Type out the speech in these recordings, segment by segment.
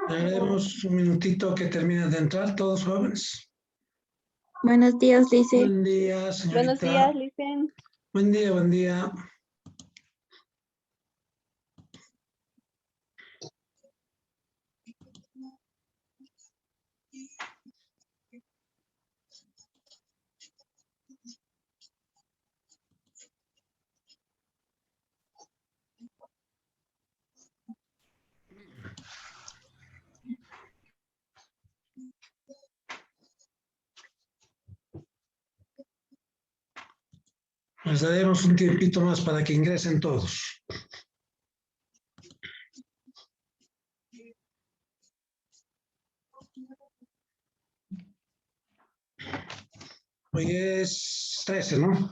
Daremos un minutito que terminen de entrar todos jóvenes. Buenos días, Lice. Buen día, señorita. Buenos días, Licen. Buen día, buen día. Les daremos un tiempito más para que ingresen todos. Hoy es 13, ¿no?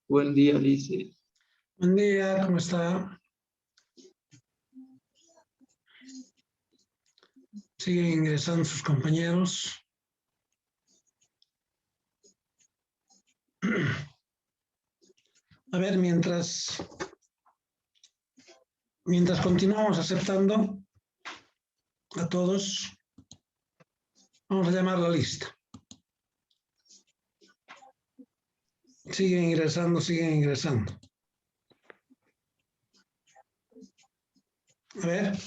Buen día, Lice. Buen día, ¿cómo está? Siguen ingresando sus compañeros. A ver, mientras continuamos aceptando a todos, vamos a llamar la lista. Siguen ingresando, siguen ingresando. A ver.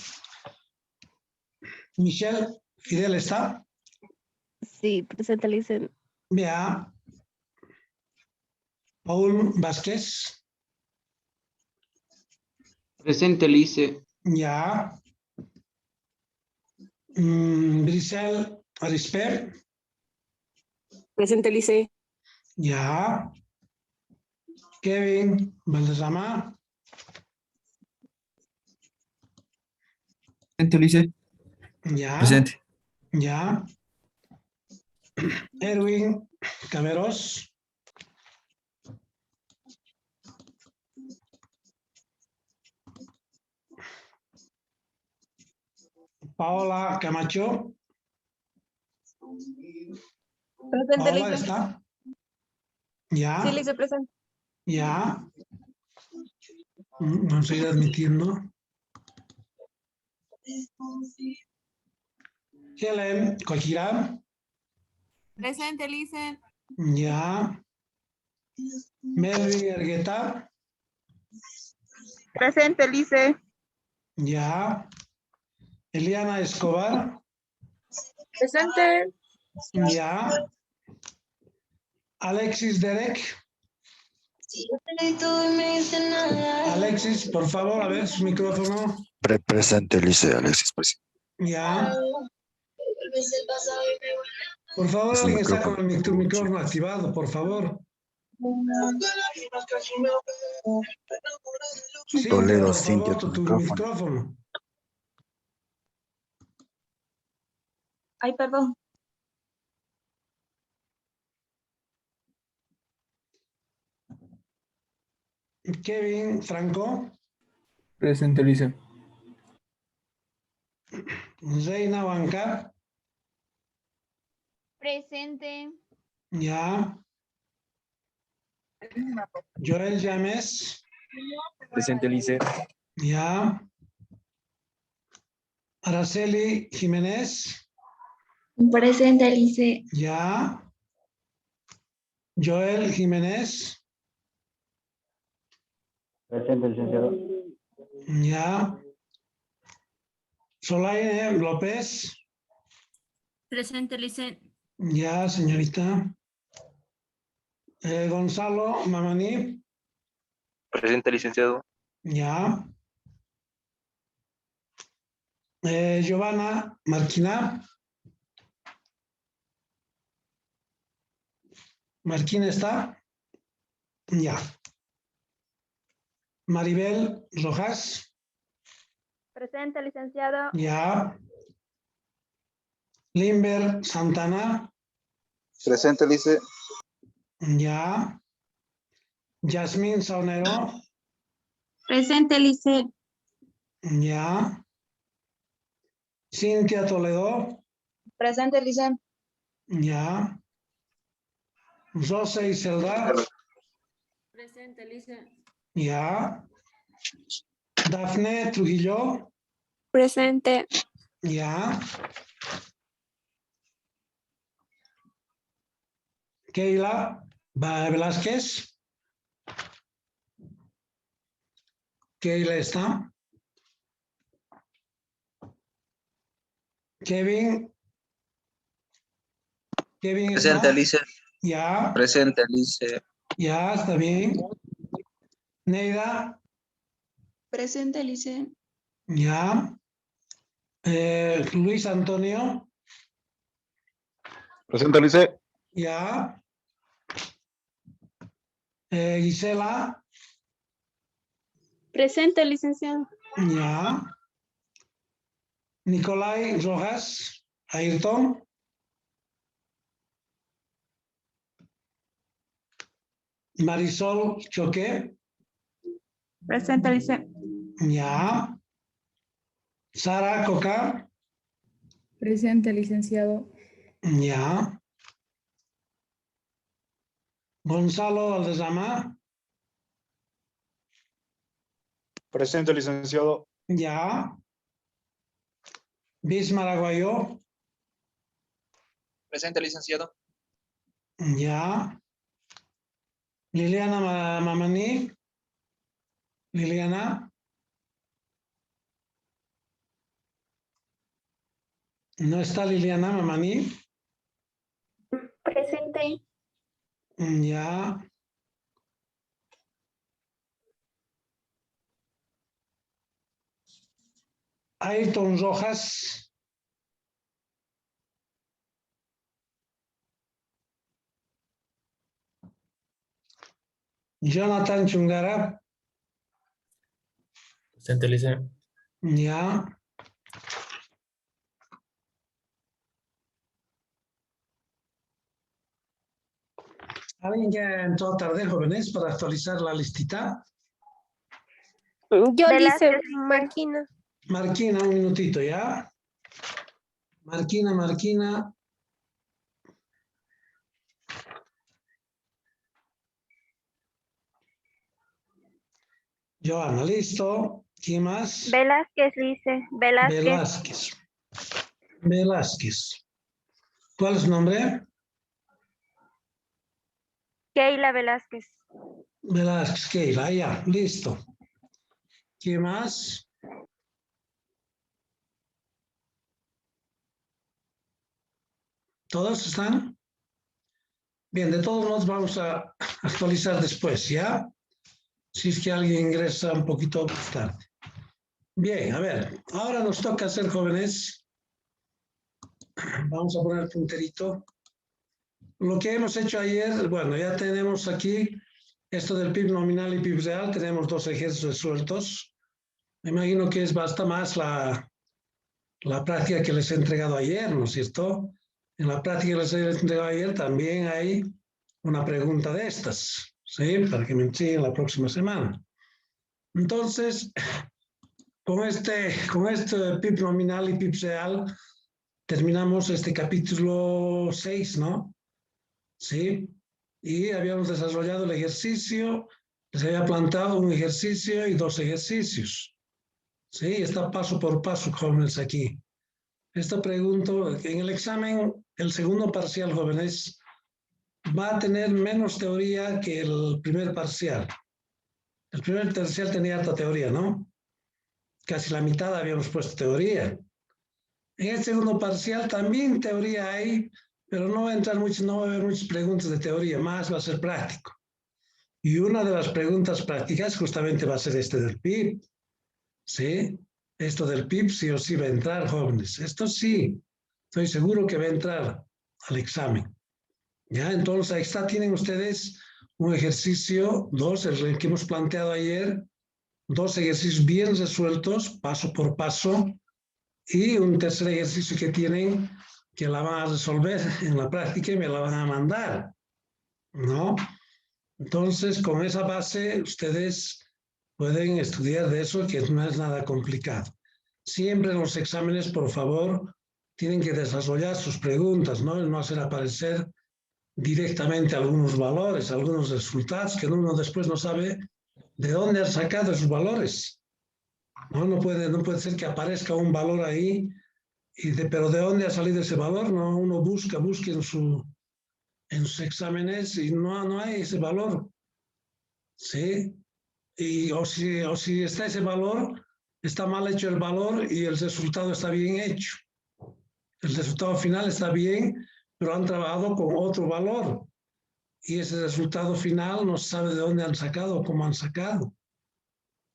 Michelle, ¿Fidel está? Sí, presente, Licen. Vea. Paul Vázquez. Presente, Lice. Ya. Brisel Arisper. Presente, Lice. Ya. Kevin Valderrama. Presente, Lice. Ya. Presente. Ya. Erwin Cameros. Paola Camacho. Presente, Paola Licen. está. Ya. Sí, Licen, presente. Ya. Vamos a ir admitiendo. Helen Coquirá. Presente, Licen. Ya. Melvin Ergueta. Presente, Lice. Ya. Eliana Escobar. Presente. Ya. Alexis Derek. Alexis, por favor, a ver su micrófono. Presente, Lice, Alexis, presente. Ya. Por favor, Su alguien está con el micrófono. micrófono activado, por favor. Cintia, Toledo, por Cintia, favor, tu tu micrófono. micrófono. Ay, perdón. Kevin Franco. Presente, Lice. Reina Bancar. Presente. Ya. Joel Llames. Presente, Lice. Ya. Araceli Jiménez. Presente, Lice. Ya. Joel Jiménez. Presente, licenciado. Ya. Solaine López. Presente, Lice. Ya, señorita. Gonzalo Mamani. Presente, licenciado. Ya. Giovanna Marquina. Marquina está. Ya. Maribel Rojas. Presente, licenciado. Ya. Limber Santana. Presente, Lice. Ya. Yasmín Saunero. Presente, Lice. Ya. Cintia Toledo. Presente, Lice. Ya. José Iselda. Presente, Lice. Ya. Dafne Trujillo. Presente. Ya. Keila Velázquez. Keila está. Kevin. Kevin está. Presente, Lice. Ya. Presente, Lice. Ya, está bien. Neida. Presente, Lice. Ya. Luis Antonio. Presente, Lice. Ya. Gisela. Presente, licenciado. Ya. Nicolai Rojas. Ayrton. Marisol Choque. Presente, Lice. Ya. Sara Coca. Presente, licenciado. Ya. Gonzalo Aldezama. Presente, licenciado. Ya. Bismar Aguayo. Presente, licenciado. Ya. Liliana Mamani. Liliana. No está Liliana Mamani. Presente. Ya. Ayrton Rojas. Jonathan Chungara. Presente, Lice. Ya. ¿Alguien ya entró tarde, jóvenes, para actualizar la listita? Yo, Lice. Velázquez. Marquina. Marquina, un minutito, ¿ya? Marquina. Joana, listo. ¿Quién más? Velázquez, Lice. Velázquez. ¿Cuál es su nombre? Keila Velázquez. Velázquez, Keila, ya, listo. ¿Quién más? ¿Todos están? Bien, de todos modos vamos a actualizar después, ¿ya? Si es que alguien ingresa un poquito más tarde. Bien, a ver, ahora nos toca hacer, jóvenes. Vamos a poner el punterito. Lo que hemos hecho ayer, bueno, ya tenemos aquí esto del PIB nominal y PIB real, tenemos dos ejercicios resueltos. Me imagino que basta más la práctica que les he entregado ayer, ¿no es cierto? En la práctica que les he entregado ayer también hay una pregunta de estas, ¿sí? Para que me entreguen la próxima semana. Entonces, con este PIB nominal y PIB real, terminamos este capítulo 6, ¿no? Sí, y habíamos desarrollado el ejercicio, les había plantado un ejercicio y 2 ejercicios. Sí, está paso por paso, jóvenes, aquí. Esta pregunta, en el examen, el segundo parcial, jóvenes, va a tener menos teoría que el primer parcial. El primer parcial tenía harta teoría, ¿no? Casi la mitad habíamos puesto teoría. En el segundo parcial también teoría hay, pero no va a entrar mucho, no va a haber muchas preguntas de teoría, más va a ser práctico. Y una de las preguntas prácticas justamente va a ser este del PIB. ¿Sí? Esto del PIB sí o sí va a entrar, jóvenes. Esto sí, estoy seguro que va a entrar al examen. ¿Ya? Entonces, ahí está, tienen ustedes un ejercicio, 2, el que hemos planteado ayer, 2 ejercicios bien resueltos, paso por paso, y un tercer ejercicio que tienen, que la van a resolver en la práctica y me la van a mandar, ¿no? Entonces, con esa base, ustedes pueden estudiar de eso, que no es nada complicado. Siempre en los exámenes, por favor, tienen que desarrollar sus preguntas, ¿no? Y no hacer aparecer directamente algunos valores, algunos resultados, que uno después no sabe de dónde han sacado esos valores. No puede ser que aparezca un valor ahí, pero ¿de dónde ha salido ese valor? No, uno busca en sus exámenes y no hay ese valor. ¿Sí? O si está ese valor, está mal hecho el valor y el resultado está bien hecho. El resultado final está bien, pero han trabajado con otro valor. Y ese resultado final no se sabe de dónde han sacado o cómo han sacado,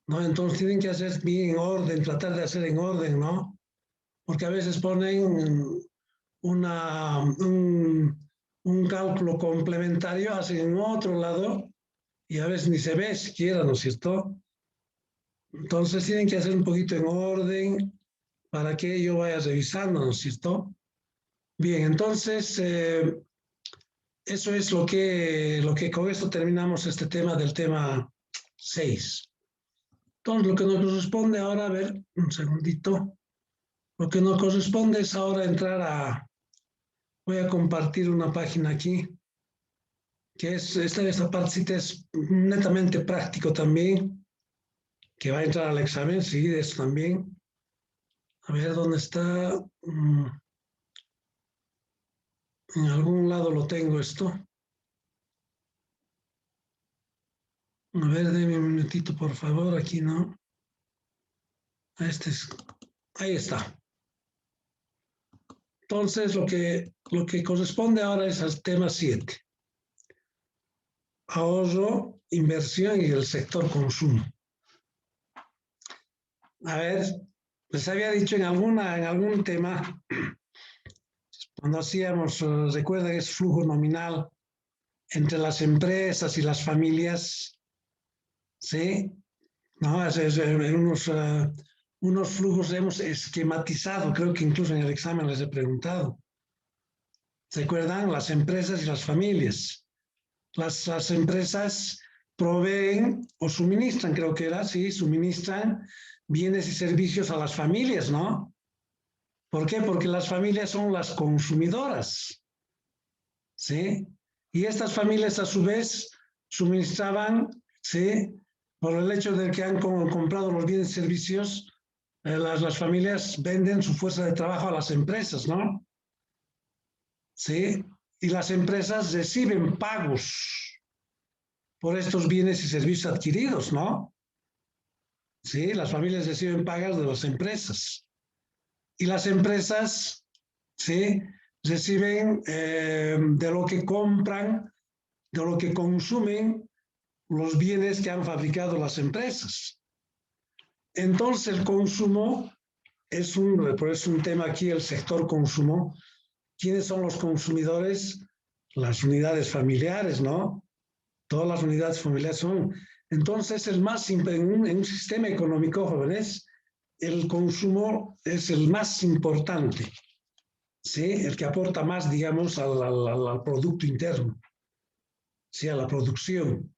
¿no? Entonces tienen que hacer bien en orden, tratar de hacer en orden, ¿no? Porque a veces ponen un cálculo complementario, hacen en otro lado y a veces ni se ve siquiera, ¿no es cierto? Entonces tienen que hacer un poquito en orden para que yo vaya revisando, ¿no es cierto? Bien, entonces eso es lo que con esto terminamos este tema del tema 6. Entonces lo que nos corresponde ahora, a ver, un segundito, lo que nos corresponde es ahora entrar voy a compartir una página aquí, que es, esta partecita es netamente práctico también, que va a entrar al examen, sí, de eso también. A ver, ¿dónde está? En algún lado lo tengo esto. A ver, déme un minutito, por favor, aquí no. Ahí está. Entonces, lo que corresponde ahora es al tema 7. Ahorro, inversión y el sector consumo. A ver, les había dicho en algún tema, cuando hacíamos, recuerden, es flujo nominal entre las empresas y las familias, ¿sí? ¿No? Unos flujos hemos esquematizado, creo que incluso en el examen les he preguntado. ¿Recuerdan? Las empresas y las familias. Las empresas proveen o suministran, creo que era, sí, suministran bienes y servicios a las familias, ¿no? ¿Por qué? Porque las familias son las consumidoras, ¿sí? Y estas familias a su vez suministraban, ¿sí? Por el hecho de que han comprado los bienes y servicios, las familias venden su fuerza de trabajo a las empresas, ¿no? ¿Sí? Y las empresas reciben pagos por estos bienes y servicios adquiridos, ¿no? Sí, las familias reciben pagas de las empresas. Y las empresas, sí, reciben de lo que compran, de lo que consumen, los bienes que han fabricado las empresas. Entonces el consumo es un tema aquí, el sector consumo. ¿Quiénes son los consumidores? Las unidades familiares, ¿no? Todas las unidades familiares son. Entonces, en un sistema económico, jóvenes, el consumo es el más importante, ¿sí? El que aporta más, digamos, al Producto Interno, ¿sí? A la producción.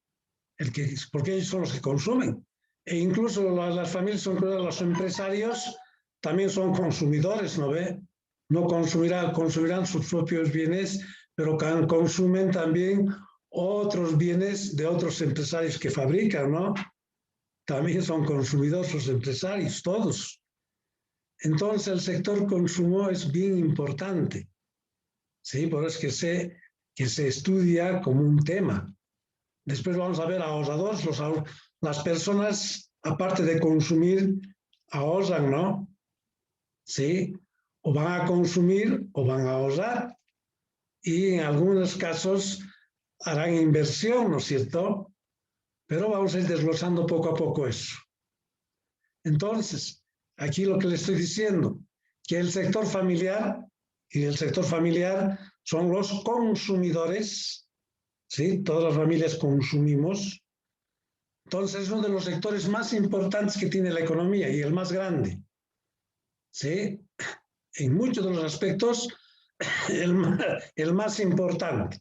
Porque ellos son los que consumen. E incluso las familias, los empresarios también son consumidores, ¿no ve? no consumirán sus propios bienes, pero consumen también otros bienes de otros empresarios que fabrican, ¿no? También son consumidores los empresarios, todos. Entonces el sector consumo es bien importante, ¿sí? Por eso es que se estudia como un tema. Después vamos a ver ahorradores, las personas, aparte de consumir, ahorran, ¿no? ¿Sí? O van a consumir o van a ahorrar. Y en algunos casos harán inversión, ¿no es cierto? Pero vamos a ir desglosando poco a poco eso. Entonces, aquí lo que le estoy diciendo, que el sector familiar y el sector familiar son los consumidores, ¿sí? Todas las familias consumimos. Entonces, es uno de los sectores más importantes que tiene la economía y el más grande, ¿sí? En muchos de los aspectos, el más importante.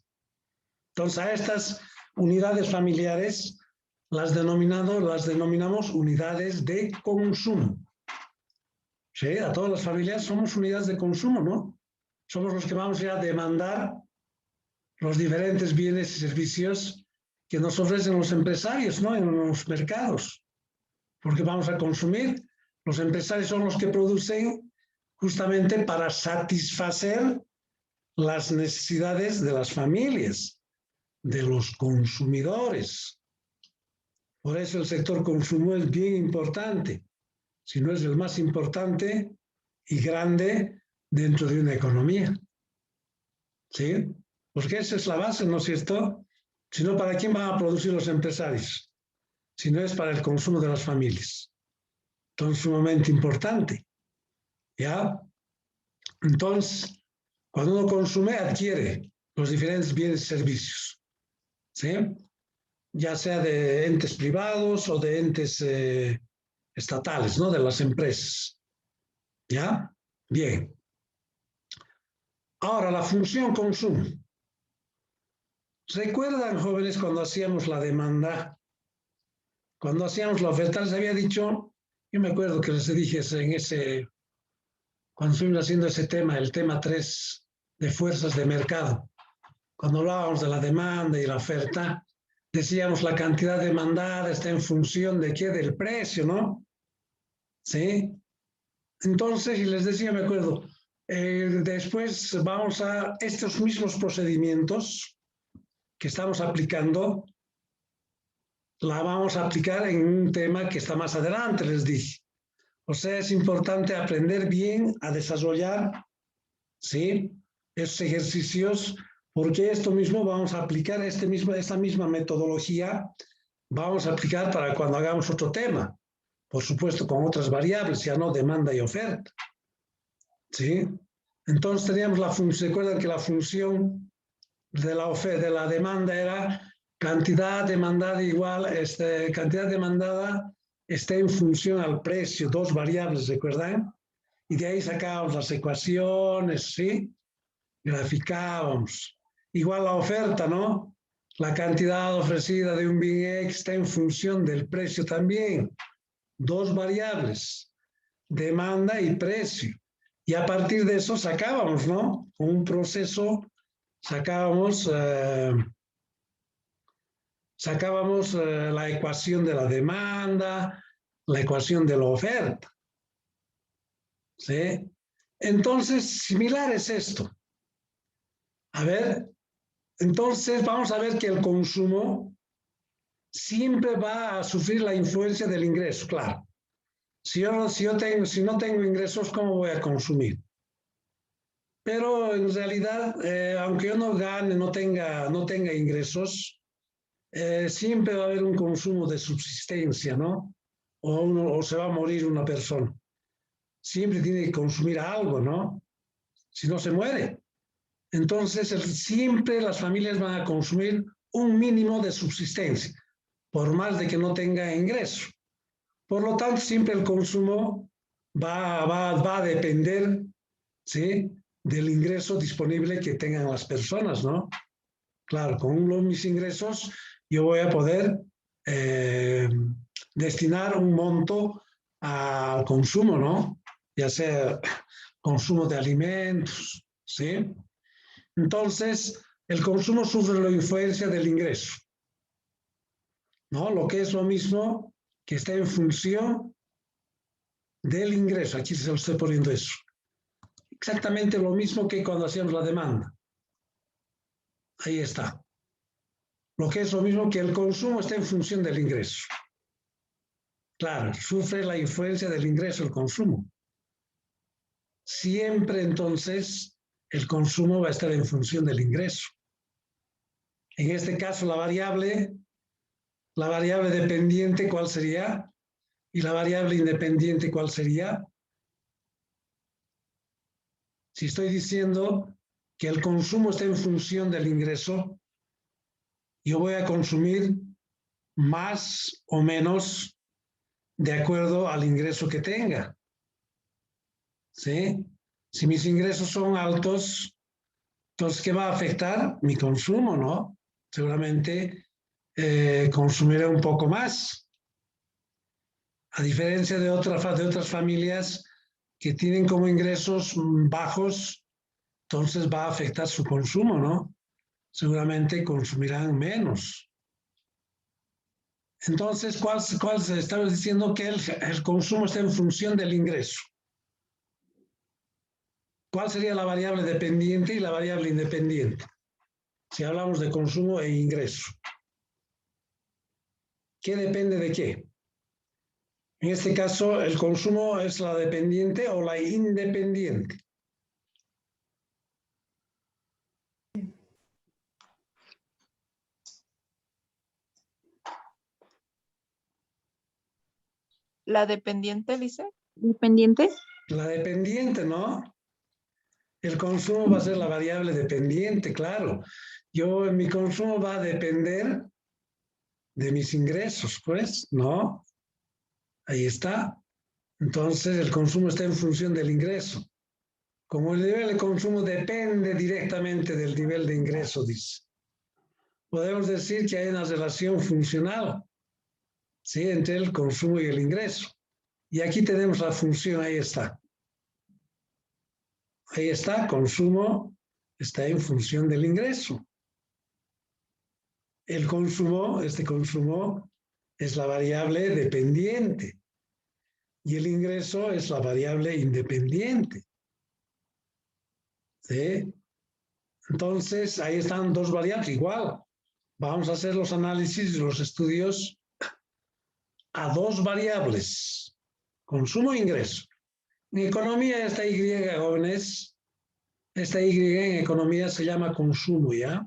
Entonces, a estas unidades familiares las denominamos unidades de consumo. Sí, a todas las familias somos unidades de consumo, ¿no? Somos los que vamos a demandar los diferentes bienes y servicios que nos ofrecen los empresarios, ¿no? En los mercados. Porque vamos a consumir. Los empresarios son los que producen justamente para satisfacer las necesidades de las familias, de los consumidores. Por eso el sector consumo es bien importante, si no es el más importante y grande dentro de una economía. ¿Sí? Porque esa es la base, ¿no es cierto? Si no, ¿para quién van a producir los empresarios? Si no es para el consumo de las familias. Entonces, sumamente importante. ¿Ya? Entonces, cuando uno consume, adquiere los diferentes bienes y servicios. ¿Sí? Ya sea de entes privados o de entes estatales, ¿no? De las empresas. ¿Ya? Bien. Ahora, la función consumo. ¿Recuerdan, jóvenes, cuando hacíamos la demanda? Cuando hacíamos la oferta, les había dicho, yo me acuerdo que les dije cuando estuvimos haciendo ese tema, el tema 3 de fuerzas de mercado, cuando hablábamos de la demanda y la oferta, decíamos la cantidad demandada está en función de qué, del precio, ¿no? ¿Sí? Entonces, y les decía, me acuerdo, después vamos a estos mismos procedimientos que estamos aplicando, la vamos a aplicar en un tema que está más adelante, les dije. O sea, es importante aprender bien a desarrollar, ¿sí? Estos ejercicios, porque esto mismo vamos a aplicar, esta misma metodología, vamos a aplicar para cuando hagamos otro tema. Por supuesto, con otras variables, ya no demanda y oferta. ¿Sí? Entonces teníamos la función, recuerdan que la función de la demanda era cantidad demandada igual, cantidad demandada está en función al precio, dos variables, ¿recuerdan? Y de ahí sacábamos las ecuaciones, ¿sí? Graficábamos. Igual la oferta, ¿no? La cantidad ofrecida de un bien X está en función del precio también. Dos variables, demanda y precio. Y a partir de eso sacábamos, ¿no? Con un proceso sacábamos la ecuación de la demanda, la ecuación de la oferta. ¿Sí? Entonces, similar es esto. A ver, entonces vamos a ver que el consumo siempre va a sufrir la influencia del ingreso, claro. Si no tengo ingresos, ¿cómo voy a consumir? Pero en realidad, aunque yo no gane, no tenga ingresos, siempre va a haber un consumo de subsistencia, ¿no? O se va a morir una persona. Siempre tiene que consumir algo, ¿no? Si no, se muere. Entonces, siempre las familias van a consumir un mínimo de subsistencia, por más de que no tenga ingreso. Por lo tanto, siempre el consumo va a depender, ¿sí?, del ingreso disponible que tengan las personas, ¿no? Claro, con mis ingresos yo voy a poder destinar un monto al consumo, ¿no? Ya sea consumo de alimentos, ¿sí? Entonces, el consumo sufre la influencia del ingreso, ¿no? Lo que es lo mismo que está en función del ingreso. Aquí se lo estoy poniendo eso. Exactamente lo mismo que cuando hacíamos la demanda. Ahí está. Lo que es lo mismo que el consumo está en función del ingreso. Claro, sufre la influencia del ingreso el consumo. Siempre entonces el consumo va a estar en función del ingreso. En este caso la variable dependiente, ¿cuál sería? Y la variable independiente, ¿cuál sería? Si estoy diciendo que el consumo está en función del ingreso, yo voy a consumir más o menos de acuerdo al ingreso que tenga. ¿Sí? Si mis ingresos son altos, entonces, ¿qué va a afectar? Mi consumo, ¿no? Seguramente consumiré un poco más. A diferencia de otras familias que tienen como ingresos bajos, entonces va a afectar su consumo, ¿no? Seguramente consumirán menos. Entonces, ¿cuál estamos diciendo que el consumo está en función del ingreso? ¿Cuál sería la variable dependiente y la variable independiente? Si hablamos de consumo e ingreso. ¿Qué depende de qué? En este caso, ¿el consumo es la dependiente o la independiente? ¿La dependiente, dice? ¿Dependiente? La dependiente, ¿no? El consumo va a ser la variable dependiente, claro. Mi consumo va a depender de mis ingresos, pues, ¿no? Ahí está. Entonces, el consumo está en función del ingreso. Como el nivel de consumo depende directamente del nivel de ingreso, dice. Podemos decir que hay una relación funcional, ¿sí? Entre el consumo y el ingreso. Y aquí tenemos la función, ahí está. Ahí está, consumo está en función del ingreso. El consumo, este consumo es la variable dependiente y el ingreso es la variable independiente. ¿Sí? Entonces, ahí están dos variables. Igual, vamos a hacer los análisis y los estudios a dos variables, consumo e ingreso. En economía, esta Y, jóvenes, esta Y en economía se llama consumo, ¿ya?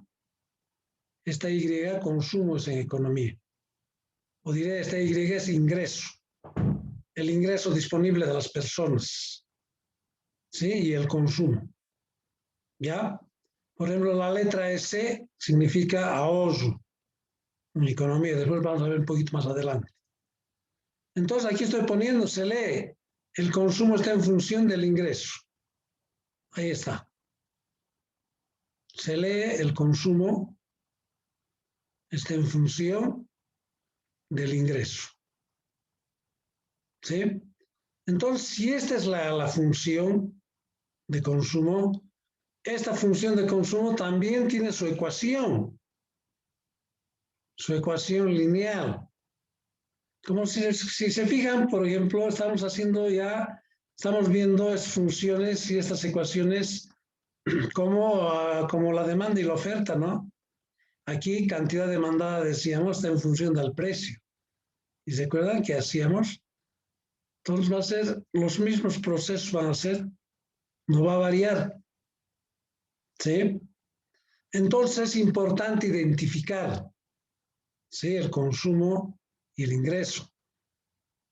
Esta Y, consumo es en economía. O diré, esta Y es ingreso. El ingreso disponible de las personas. ¿Sí? Y el consumo. ¿Ya? Por ejemplo, la letra S significa ahorro en economía. Después vamos a ver un poquito más adelante. Entonces, aquí estoy poniendo, se lee, el consumo está en función del ingreso. Ahí está. Se lee, el consumo está en función del ingreso. ¿Sí? Entonces, si esta es la función de consumo, esta función de consumo también tiene su ecuación lineal. Como si se fijan, por ejemplo, estamos viendo estas funciones y estas ecuaciones como la demanda y la oferta, ¿no? Aquí, cantidad demandada, decíamos, está en función del precio. ¿Y se acuerdan qué hacíamos? Entonces va a ser, los mismos procesos van a ser, no va a variar. ¿Sí? Entonces es importante identificar, ¿sí? El consumo y el ingreso.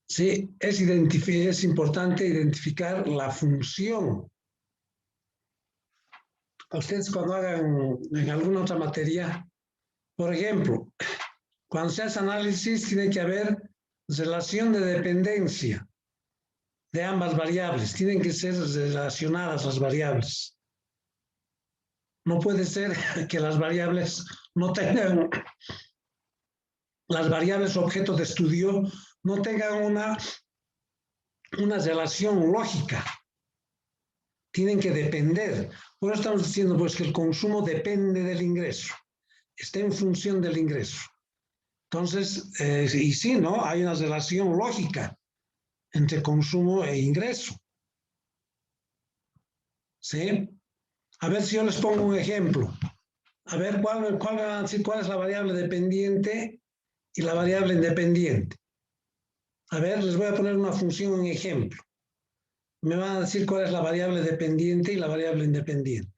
Sí, es importante identificar la función. Ustedes cuando hagan en alguna otra materia, por ejemplo, cuando se hace análisis tiene que haber relación de dependencia de ambas variables. Tienen que ser relacionadas las variables. No puede ser que las variables no tengan, las variables objeto de estudio no tengan una relación lógica. tienen que depender. Por eso estamos diciendo pues, que el consumo depende del ingreso, está en función del ingreso. Entonces, y sí, ¿no? Hay una relación lógica entre consumo e ingreso. ¿Sí? A ver si yo les pongo un ejemplo. A ver cuál es la variable dependiente y la variable independiente. A ver, les voy a poner una función en ejemplo. Me van a decir cuál es la variable dependiente y la variable independiente.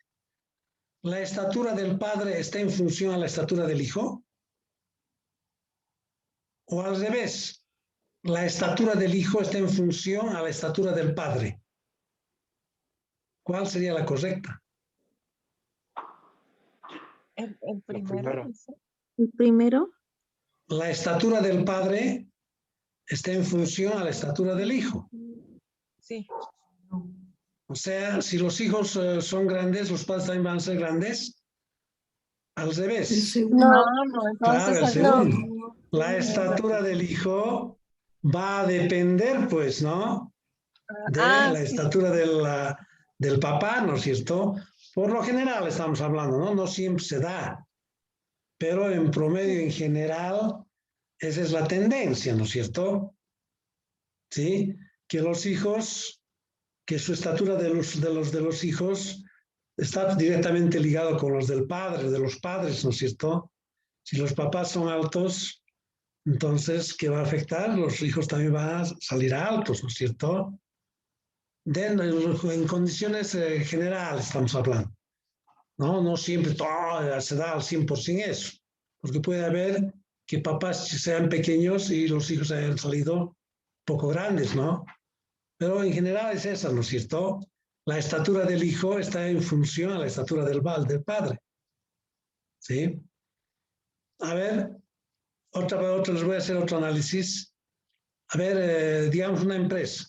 ¿La estatura del padre está en función a la estatura del hijo? ¿O al revés? ¿La estatura del hijo está en función a la estatura del padre? ¿Cuál sería la correcta? El primero, primera. dice. El primero. La estatura del padre está en función a la estatura del hijo. Sí. O sea, si los hijos son grandes, los padres también van a ser grandes. Al revés. No, entonces Claro, el el segundo. La estatura del hijo va a depender, pues, ¿no? De la sí. estatura del papá, ¿no es cierto? Por lo general estamos hablando, ¿no? No siempre se da, pero en promedio, en general, esa es la tendencia, ¿no es cierto? ¿Sí? Que los hijos, que su estatura de los hijos está directamente ligado con los del padre, de los padres, ¿no es cierto? Si los papás son altos, entonces, ¿qué va a afectar? Los hijos también van a salir altos, ¿no es cierto? En condiciones generales estamos hablando, ¿no? No siempre todo se da al 100% eso, porque puede haber que papás sean pequeños y los hijos hayan salido poco grandes, ¿no? Pero en general es esa, ¿no es cierto? La estatura del hijo está en función a la estatura del padre, ¿sí? A ver, les voy a hacer otro análisis. A ver, digamos una empresa.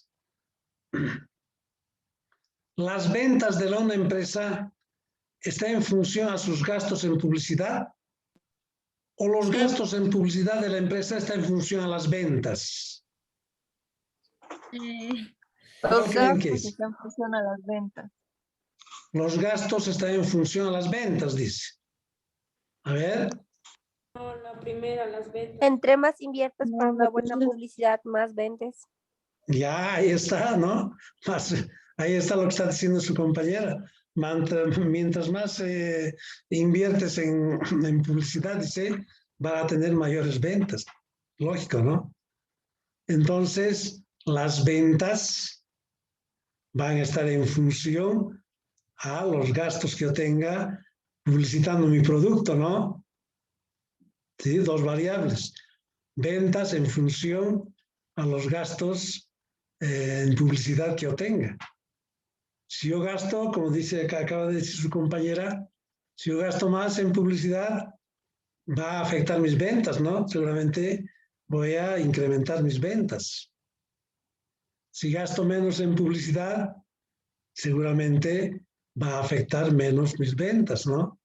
Las ventas de una empresa están en función a sus gastos en publicidad o los gastos en publicidad de la empresa están en función a las ventas. ¿Cuál Los creen que gastos es? están en función a las ventas. Los gastos están en función a las ventas, dice. A ver, No, la primera, las ventas. Entre más inviertes para una buena publicidad, más vendes. ya ahí está, ¿no? Ahí está lo que está diciendo su compañera. Mientras más inviertes en publicidad, dice, va a tener mayores ventas. Lógico, ¿no? Entonces, las ventas van a estar en función a los gastos que yo tenga publicitando mi producto, ¿no? Sí, dos variables. Ventas en función a los gastos en publicidad que yo tenga. Si yo gasto, como acaba de decir su compañera, si yo gasto más en publicidad, va a afectar mis ventas, ¿no? Seguramente voy a incrementar mis ventas. Si gasto menos en publicidad, seguramente va a afectar menos mis ventas, ¿no?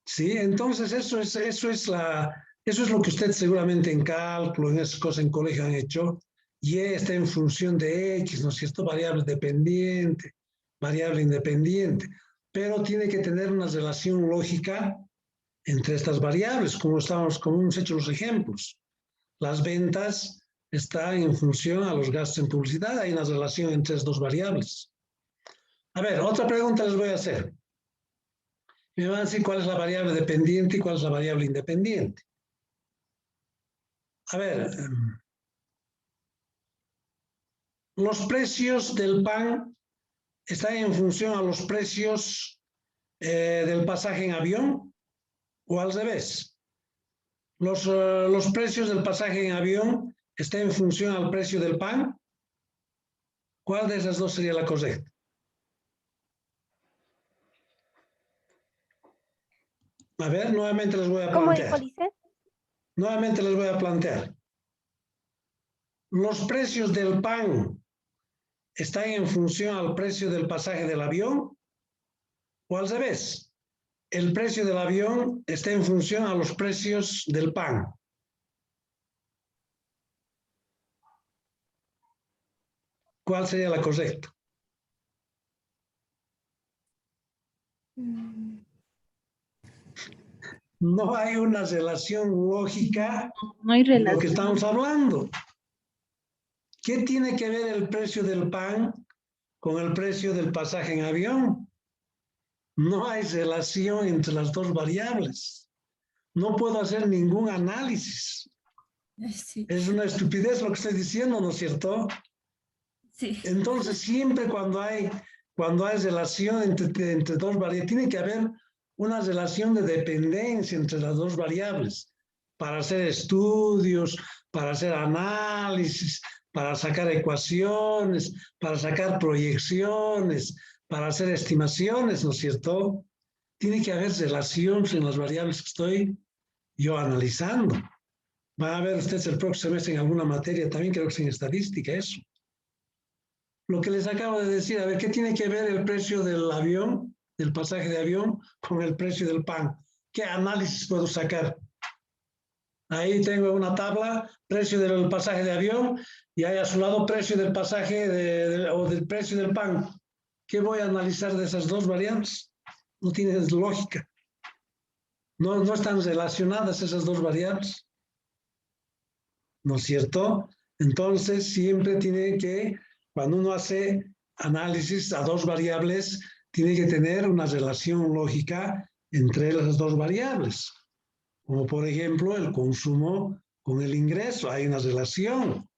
Sí, entonces eso es lo que usted seguramente en cálculo, en esas cosas en colegio han hecho, y está en función de X, ¿no es cierto? Variable dependiente, variable independiente, pero tiene que tener una relación lógica entre estas variables, como hemos hecho los ejemplos. Las ventas están en función a los gastos en publicidad, hay una relación entre esas dos variables. A ver, otra pregunta les voy a hacer. Me van a decir cuál es la variable dependiente y cuál es la variable independiente. A ver, los precios del pan están en función a los precios del pasaje en avión o al revés. Los precios del pasaje en avión están en función al precio del pan. ¿Cuál de esas dos sería la correcta? A ver, nuevamente les voy a ¿Cómo dijo, plantear. Lice? Nuevamente les voy a plantear. Los precios del pan están en función al precio del pasaje del avión o al revés. El precio del avión está en función a los precios del pan. ¿Cuál sería la correcta? No hay una relación lógica No hay de lo que relación. estamos hablando. ¿Qué tiene que ver el precio del pan con el precio del pasaje en avión? No hay relación entre las dos variables. No puedo hacer ningún análisis. Sí, Es una estupidez lo que estoy diciendo, ¿no es cierto? sí. Entonces, siempre cuando hay relación entre dos variables, tiene que haber una relación de dependencia entre las dos variables para hacer estudios, para hacer análisis, para sacar ecuaciones, para sacar proyecciones, para hacer estimaciones, ¿no es cierto? Tiene que haber relaciones en las variables que estoy yo analizando. Va a ver ustedes el próximo semestre en alguna materia, también creo que es en estadística eso. Lo que les acabo de decir, a ver, ¿qué tiene que ver el precio del avión, del pasaje de avión, con el precio del pan? ¿Qué análisis puedo sacar? Ahí tengo una tabla, precio del pasaje de avión, y ahí a su lado precio del pasaje o del precio del pan. ¿Qué voy a analizar de esas dos variables? No tiene lógica. No están relacionadas esas dos variables. ¿No es cierto? Entonces, siempre tiene que, cuando uno hace análisis a dos variables, tiene que tener una relación lógica entre las dos variables. Como por ejemplo, el consumo con el ingreso, hay una relación.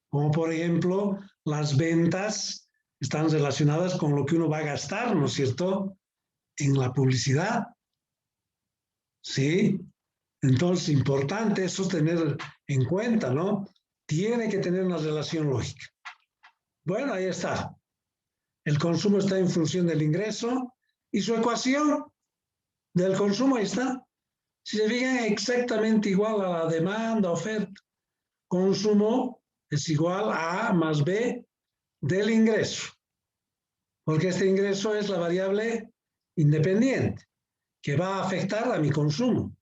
Como por ejemplo, las ventas están relacionadas con lo que uno va a gastar, ¿no es cierto? En la publicidad. ¿Sí? Entonces, importante eso tener en cuenta, ¿no? Tiene que tener una relación lógica. Bueno, ahí está. El consumo está en función del ingreso y su ecuación del consumo ahí está. Si se fijan, exactamente igual a la demanda, oferta. Consumo es igual a A más B del ingreso. Porque este ingreso es la variable independiente que va a afectar a mi consumo.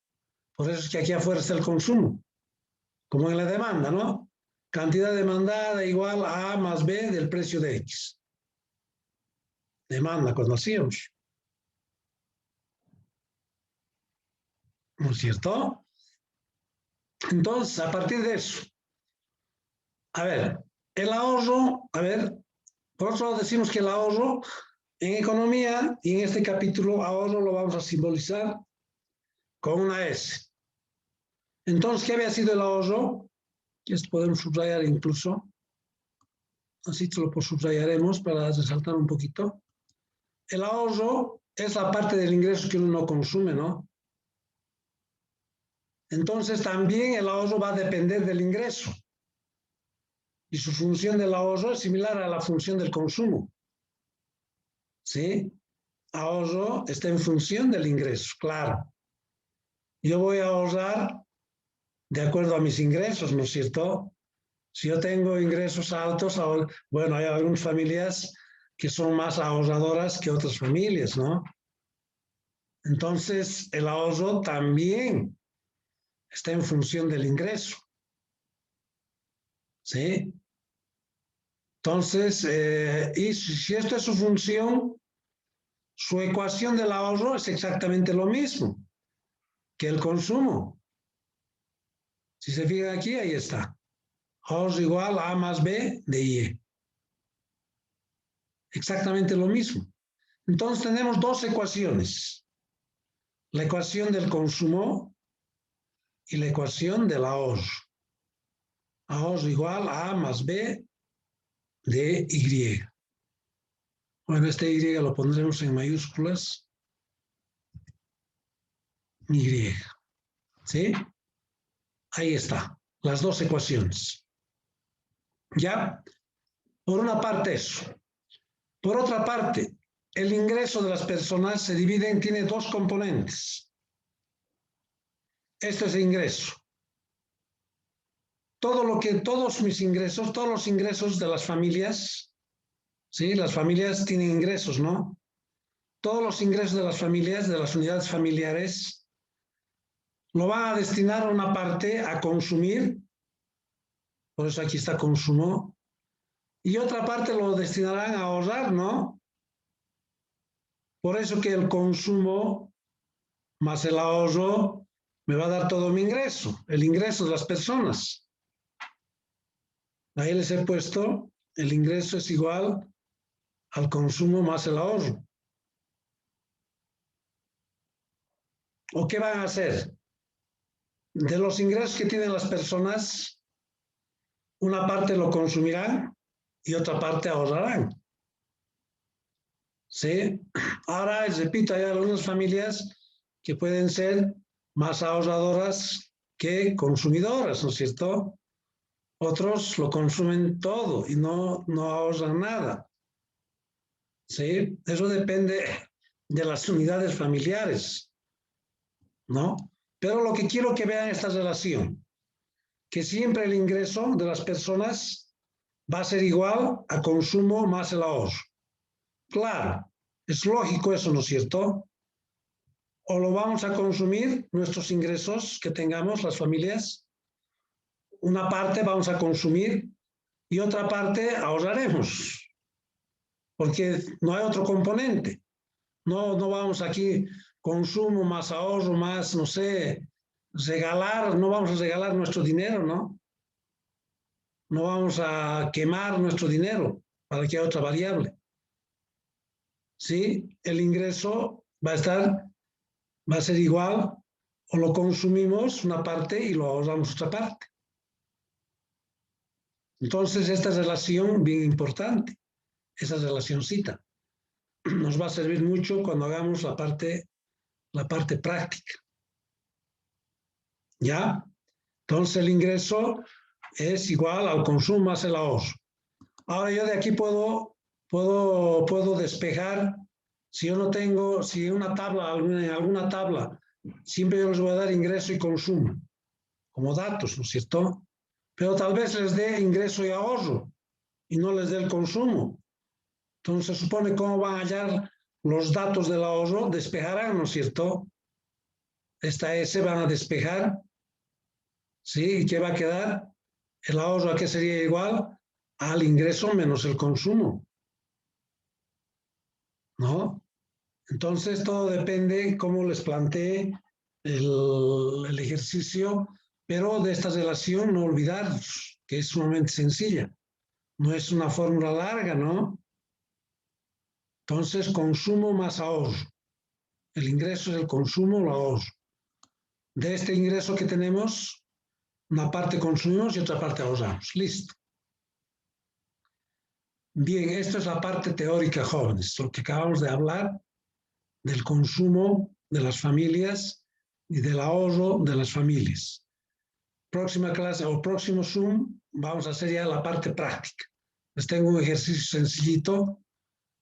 Por eso es que aquí afuera está el consumo, como en la demanda, ¿no? Cantidad demandada igual a A más B del precio de X. Demanda, cuando hacíamos. ¿No es cierto? Entonces, a partir de eso, a ver, el ahorro, a ver, por otro lado decimos que el ahorro en economía, y en este capítulo ahorro lo vamos a simbolizar con una S. Entonces, ¿qué había sido el ahorro? Que esto podemos subrayar incluso. Así te lo subrayaremos para resaltar un poquito. El ahorro es la parte del ingreso que uno no consume, ¿no? Entonces también el ahorro va a depender del ingreso. Y su función del ahorro es similar a la función del consumo. ¿Sí? Ahorro está en función del ingreso, claro. Yo voy a ahorrar de acuerdo a mis ingresos, ¿no es cierto? Si yo tengo ingresos altos, bueno, hay algunas familias que son más ahorradoras que otras familias, ¿no? Entonces, el ahorro también está en función del ingreso. ¿Sí? Entonces, y si esto es su función, su ecuación del ahorro es exactamente lo mismo que el consumo. Si se fijan aquí, ahí está. Ahorro igual a A más B de IE. Exactamente lo mismo. Entonces tenemos dos ecuaciones. La ecuación del consumo y la ecuación del ahorro. Ahorro igual a A más B de Y. Bueno, este Y lo pondremos en mayúsculas. Y. ¿Sí? Ahí está, las dos ecuaciones. ¿Ya? Por una parte eso. Por otra parte, el ingreso de las personas se divide tiene dos componentes. Este es el ingreso. Todos los ingresos de las familias, ¿sí? Las familias tienen ingresos, ¿no? Todos los ingresos de las familias, de las unidades familiares, lo van a destinar una parte a consumir, por eso aquí está consumo, y otra parte lo destinarán a ahorrar, ¿no? Por eso que el consumo más el ahorro me va a dar todo mi ingreso, el ingreso de las personas. Ahí les he puesto, el ingreso es igual al consumo más el ahorro. ¿O qué van a hacer? De los ingresos que tienen las personas, una parte lo consumirán y otra parte ahorrarán. ¿Sí? Ahora, repito, hay algunas familias que pueden ser más ahorradoras que consumidoras, ¿no es cierto? Otros lo consumen todo y no ahorran nada. ¿Sí? Eso depende de las unidades familiares, ¿no? Pero lo que quiero que vean esta relación, que siempre el ingreso de las personas va a ser igual a consumo más el ahorro. Claro, es lógico eso, ¿no es cierto? O lo vamos a consumir, nuestros ingresos que tengamos, las familias, una parte vamos a consumir y otra parte ahorraremos, porque no hay otro componente. No vamos aquí, consumo más ahorro, más, no sé, regalar, no vamos a regalar nuestro dinero, ¿no? No vamos a quemar nuestro dinero para que haya otra variable. ¿Sí? El ingreso va a ser igual, o lo consumimos una parte y lo ahorramos otra parte. Entonces, esta relación bien importante, esa relacioncita, nos va a servir mucho cuando hagamos la parte práctica. ¿Ya? Entonces, el ingreso es igual al consumo más el ahorro. Ahora yo de aquí puedo despejar, si yo no tengo, si en alguna tabla, siempre yo les voy a dar ingreso y consumo, como datos, ¿no es cierto? Pero tal vez les dé ingreso y ahorro, y no les dé el consumo. Entonces se supone cómo van a hallar los datos del ahorro, despejarán, ¿no es cierto? Esta S van a despejar, ¿sí? ¿Y qué va a quedar? El ahorro, ¿a qué sería igual? Al ingreso menos el consumo, ¿no? Entonces todo depende cómo les plantee el ejercicio, pero de esta relación no olvidar que es sumamente sencilla. No es una fórmula larga, ¿no? Entonces, consumo más ahorro. El ingreso es el consumo o el ahorro. De este ingreso que tenemos, una parte consumimos y otra parte ahorramos. Listo. Bien, esto es la parte teórica, jóvenes, lo que acabamos de hablar del consumo de las familias y del ahorro de las familias. Próxima clase o próximo Zoom vamos a hacer ya la parte práctica. Les tengo un ejercicio sencillito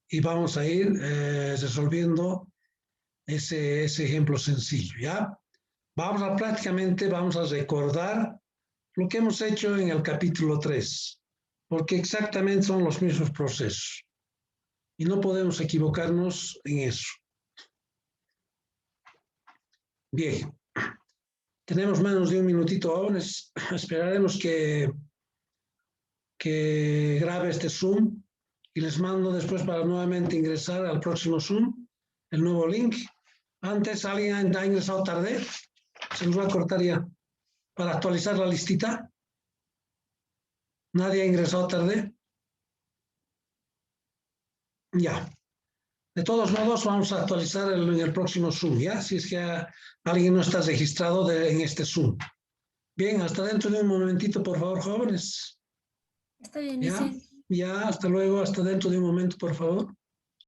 y vamos a ir resolviendo ese ejemplo sencillo, ¿ya? Prácticamente vamos a recordar lo que hemos hecho en el capítulo 3, porque exactamente son los mismos procesos y no podemos equivocarnos en eso. Bien, tenemos menos de un minutito aún, esperaremos que grabe este Zoom y les mando después para nuevamente ingresar al próximo Zoom, el nuevo link. Antes, ¿alguien ha ingresado tarde? Se nos va a cortar ya para actualizar la listita. ¿Nadie ha ingresado tarde? Ya. De todos modos, vamos a actualizar en el próximo Zoom, ¿ya? Si es que alguien no está registrado en este Zoom. Bien, hasta dentro de un momentito, por favor, jóvenes. Está bien, ¿Ya? dice. Ya, hasta luego, hasta dentro de un momento, por favor.